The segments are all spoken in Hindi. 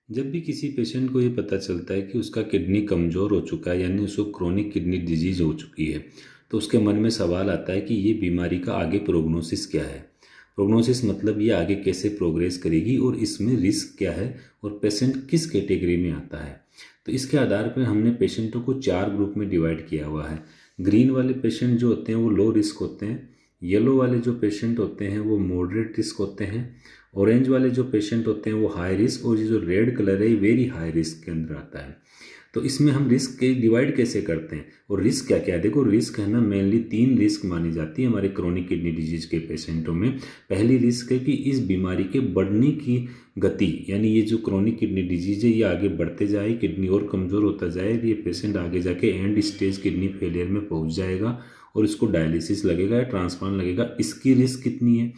जब भी किसी पेशेंट को ये पता चलता है कि उसका किडनी कमज़ोर हो चुका है, यानी उसको क्रोनिक किडनी डिजीज हो चुकी है, तो उसके मन में सवाल आता है कि ये बीमारी का आगे प्रोग्नोसिस क्या है। प्रोग्नोसिस मतलब ये आगे कैसे प्रोग्रेस करेगी और इसमें रिस्क क्या है और पेशेंट किस कैटेगरी में आता है। तो इसके आधार पर हमने पेशेंटों को 4 ग्रुप में डिवाइड किया हुआ है। ग्रीन वाले पेशेंट जो होते हैं वो लो रिस्क होते हैं। येलो वाले जो पेशेंट होते हैं वो मॉडरेट रिस्क होते हैं। ऑरेंज वाले जो पेशेंट होते हैं वो हाई रिस्क, और ये जो रेड कलर है ये वेरी हाई रिस्क के अंदर आता है। तो इसमें हम रिस्क के डिवाइड कैसे करते हैं और रिस्क क्या क्या है। देखो, रिस्क है ना, मेनली 3 रिस्क मानी जाती है हमारे क्रोनिक किडनी डिजीज के पेशेंटों में। पहली रिस्क है कि इस बीमारी के बढ़ने की गति, यानी ये जो क्रोनिक किडनी डिजीज है ये आगे बढ़ते जाए, किडनी और कमज़ोर होता जाए, ये पेशेंट आगे जाके एंड स्टेज किडनी फेलियर में पहुंच जाएगा और इसको डायलिसिस लगेगा या ट्रांसप्लांट लगेगा। इसकी रिस्क कितनी है।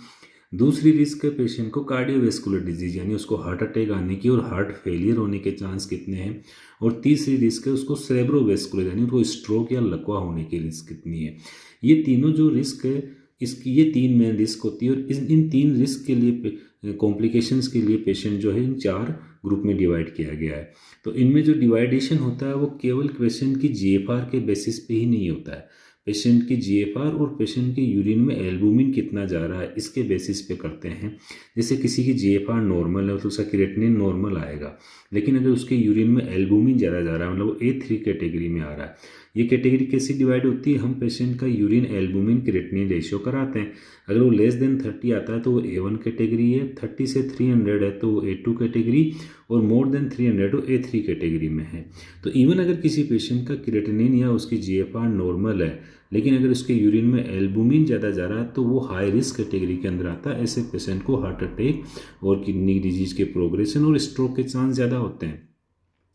दूसरी रिस्क है पेशेंट को कार्डियोवैस्कुलर डिजीज, यानी उसको हार्ट अटैक आने की और हार्ट फेलियर होने के चांस कितने हैं। और तीसरी रिस्क है उसको सेरेब्रोवैस्कुलर, यानी उसको स्ट्रोक या लकवा होने की रिस्क कितनी है। ये तीनों जो रिस्क है, इसकी ये 3 मेन रिस्क होती है, और इन 3 रिस्क के लिए, कॉम्प्लिकेशंस के लिए पेशेंट जो है इन 4 ग्रुप में डिवाइड किया गया है। तो इनमें जो डिवाइडेशन होता है वो केवल पेशेंट की जीएफआर के बेसिस पे ही नहीं होता है। पेशेंट की जीएफआर और पेशेंट के यूरिन में एल्बुमिन कितना जा रहा है इसके बेसिस पे करते हैं। जैसे किसी की जीएफआर नॉर्मल है तो उसका क्रिएटिनिन नॉर्मल आएगा, लेकिन अगर उसके यूरिन में एल्बुमिन ज़्यादा जा रहा है, मतलब वो A3 कैटेगरी में आ रहा है। ये कैटेगरी कैसी डिवाइड होती है, हम पेशेंट का यूरिन एल्बुमिन क्रिएटिनिन रेशियो कराते हैं। अगर वो लेस देन 30 आता है तो वो A1 कैटेगरी है, 30 से 300 है तो वो A2 कैटेगरी, और मोर देन 300 तो A3 कैटेगरी में है। तो इवन अगर किसी पेशेंट का क्रिएटिनिन या उसकी जीएफआर नॉर्मल है, लेकिन अगर उसके यूरिन में एल्बुमिन ज़्यादा जा रहा है तो वो हाई रिस्क कैटेगरी के अंदर आता है। ऐसे पेशेंट को हार्ट अटैक और किडनी डिजीज के प्रोग्रेशन और स्ट्रोक के चांस ज़्यादा होते हैं।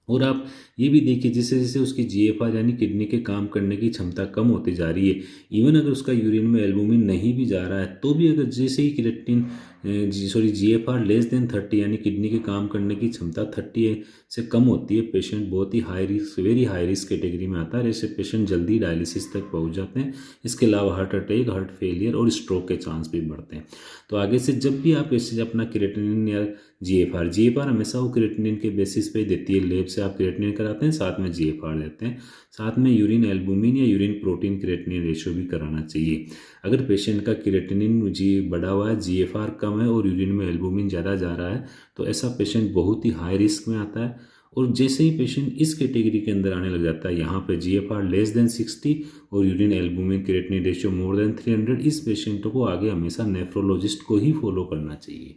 और आप ये भी देखिए, जैसे जैसे उसकी जीएफआर यानी किडनी के काम करने की क्षमता कम होती जा रही है, इवन अगर उसका यूरिन में एल्बुमिन नहीं भी जा रहा है तो भी अगर जैसे ही क्रिएटिनिन जीएफआर लेस देन 30, यानी किडनी के काम करने की क्षमता 30 से कम होती है, पेशेंट बहुत ही high risk, very high risk category में आता है। ऐसे पेशेंट जल्दी डायलिसिस तक पहुंच जाते हैं। इसके अलावा हार्ट अटैक, हार्ट फेलियर और स्ट्रोक के चांस भी बढ़ते हैं। तो आगे से जब भी आप ऐसे अपना क्रिएटिनिन या जीएफआर हमेशा वो क्रिएटिनिन के बेसिस पे देती है। लेब से आप क्रिएटिनिन कराते हैं, साथ में जीएफआर देते हैं, साथ में यूरिन एल्बुमिन या यूरिन प्रोटीन क्रिएटिनिन रेशियो भी कराना चाहिए। अगर पेशेंट का क्रिएटिनिन बढ़ा हुआ है, जीएफआर कम है और यूरिन में एल्बुमिन ज़्यादा जा रहा है, तो ऐसा पेशेंट बहुत ही हाई रिस्क में आता है। और जैसे ही पेशेंट इस कैटेगरी के अंदर आने लग जाता है, यहाँ पे जीएफआर लेस देन 60 और urine albumin creatinine ratio more than 300, इस पेशेंटों को आगे हमेशा नेफ्रोलॉजिस्ट को ही फॉलो करना चाहिए।